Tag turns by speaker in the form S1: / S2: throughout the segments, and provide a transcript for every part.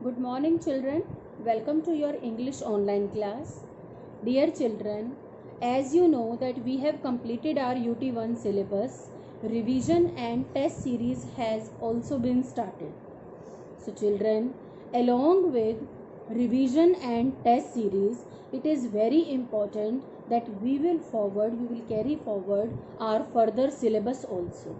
S1: Good morning, children. Welcome to your English online class. Dear children, as you know that we have completed our UT1 syllabus, revision and test series has also been started. So children, along with revision and test series, it is very important that we will carry forward our further syllabus also.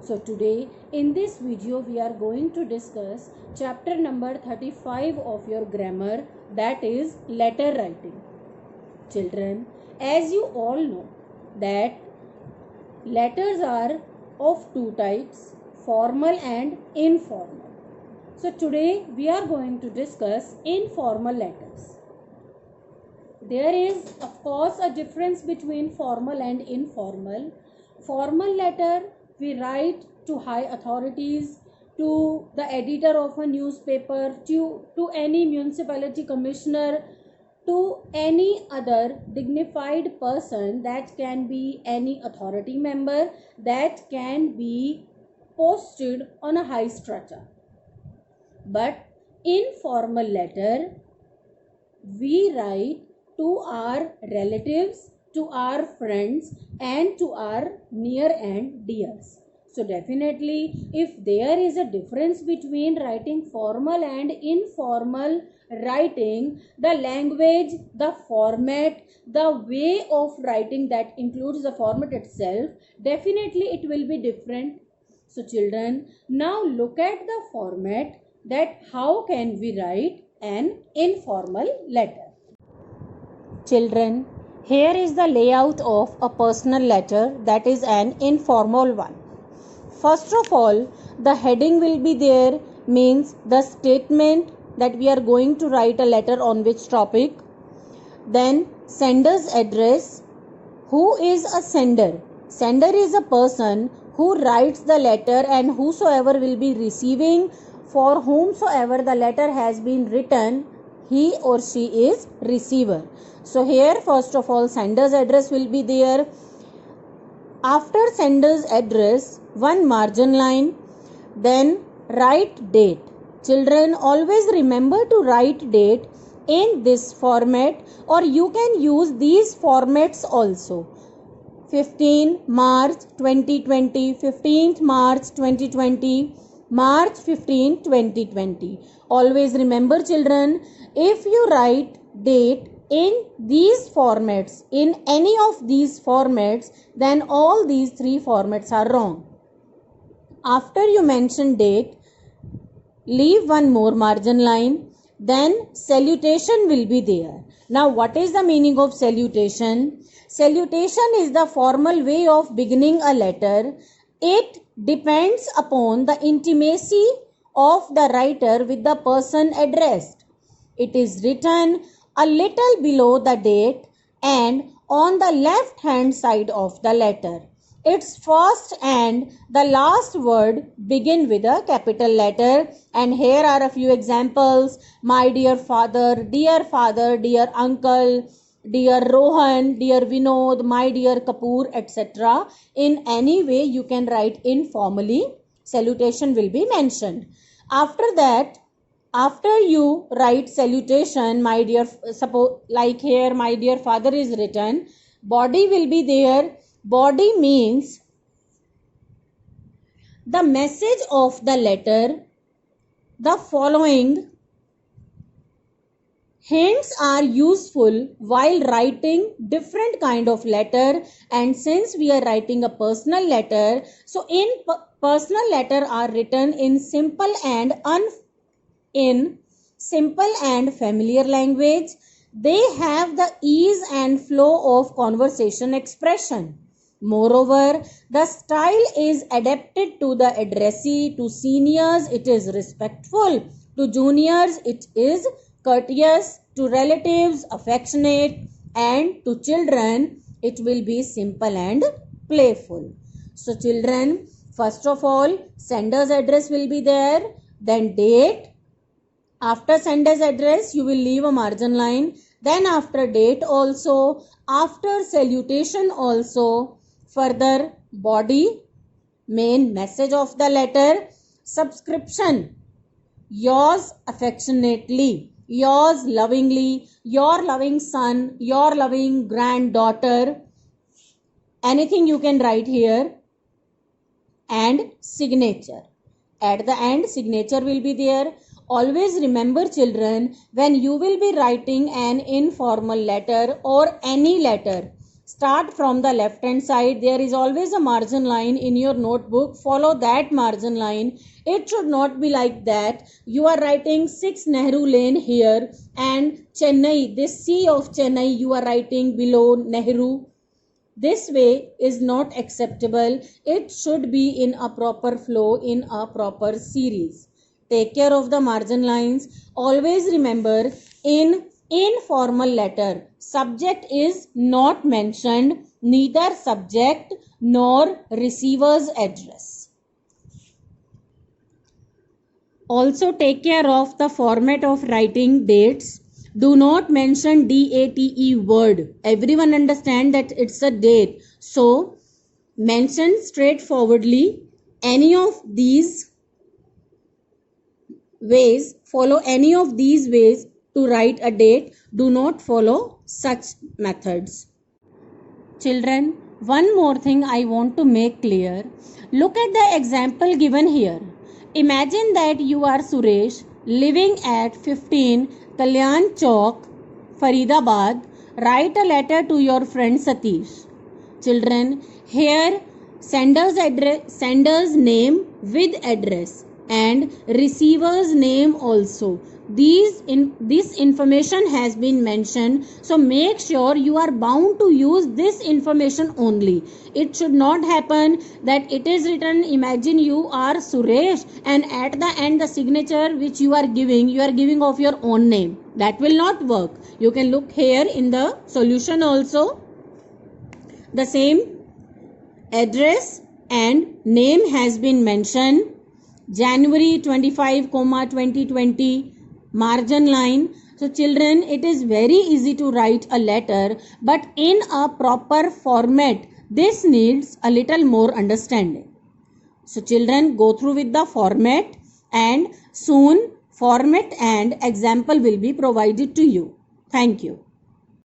S1: So today in this video we are going to discuss chapter number 35 of your grammar, that is letter writing. Children, as you all know that letters are of two types, formal and informal. So today we are going to discuss informal letters. There is of course a difference between formal and informal. Formal letter we write to high authorities, to the editor of a newspaper, to any municipality commissioner, to any other dignified person, that can be any authority member, that can be posted on a high strata. But informal letter we write to our relatives, to our friends and to our near and dears. So definitely if there is a difference between writing formal and informal writing, the language, the format, the way of writing that includes the format itself, definitely it will be different. So children, now look at the format, that how can we write an informal letter. Children, here is the layout of a personal letter, that is an informal one. First of all, the heading will be there, means the statement that we are going to write a letter on which topic. Then sender's address. Who is a sender? Sender is a person who writes the letter and whosoever will be receiving, for whomsoever the letter has been written, he or she is receiver. So here first of all sender's address will be there. After sender's address, one margin line, then write date. Children, always remember to write date in this format, or you can use these formats also. 15 March 2020, 15th March 2020, March 15, 2020. Always remember children, if you write date in these formats, in any of these formats, then all these three formats are wrong. After you mention date, leave one more margin line, then salutation will be there. Now what is the meaning of salutation? Salutation is the formal way of beginning a letter. It depends upon the intimacy of the writer with the person addressed. It is written a little below the date and on the left hand side of the letter. Its first and the last word begin with a capital letter, and here are a few examples. My dear father, dear uncle, dear Rohan, dear Vinod, my dear Kapoor, etc. In any way you can write informally, salutation will be mentioned. After that, after you write salutation, my dear, suppose like here my dear father is written, body will be there. Body means the message of the letter. The following hints are useful while writing different kind of letter, and since we are writing a personal letter, so in personal letter are written in simple and familiar language. They have the ease and flow of conversation expression. Moreover, the style is adapted to the addressee. To seniors it is respectful, to juniors it is courteous, to relatives affectionate, and to children it will be simple and playful. So children, first of all sender's address will be there, then date. After sender's address you will leave a margin line, then after date also, after salutation also, further body, main message of the letter, subscription. yours affectionately, yours lovingly, your loving son, your loving granddaughter, anything you can write here, and signature. At the end, signature will be there. Always remember, children, when you will be writing an informal letter or any letter, start from the left hand side. There is always a margin line in your notebook. Follow that margin line. It should not be like that. You are writing 6 Nehru Lane here and Chennai, this C of Chennai, you are writing below Nehru. This way is not acceptable. It should be in a proper flow, in a proper series. Take care of the margin lines. Always remember, in informal letter, subject is not mentioned, neither subject nor receiver's address. Also take care of the format of writing dates. Do not mention DATE word. Everyone understand that it's a date. So mention straightforwardly any of these ways. Follow any of these ways to write a date. Do not follow such methods. Children, one more thing I want to make clear. Look at the example given here. Imagine that you are Suresh, living at 15 Kalyan Chowk, Faridabad. Write a letter to your friend Satish. Children, here sender's name with address and receiver's name also. This information has been mentioned, so make sure you are bound to use this information only. It should not happen that it is written, imagine you are Suresh, and at the end the signature which you are giving of your own name. That will not work. You can look here in the solution also. The same address and name has been mentioned. January 25, 2020, margin line. So children, it is very easy to write a letter, but in a proper format, this needs a little more understanding. So children, go through with the format, and soon format and example will be provided to you. Thank you.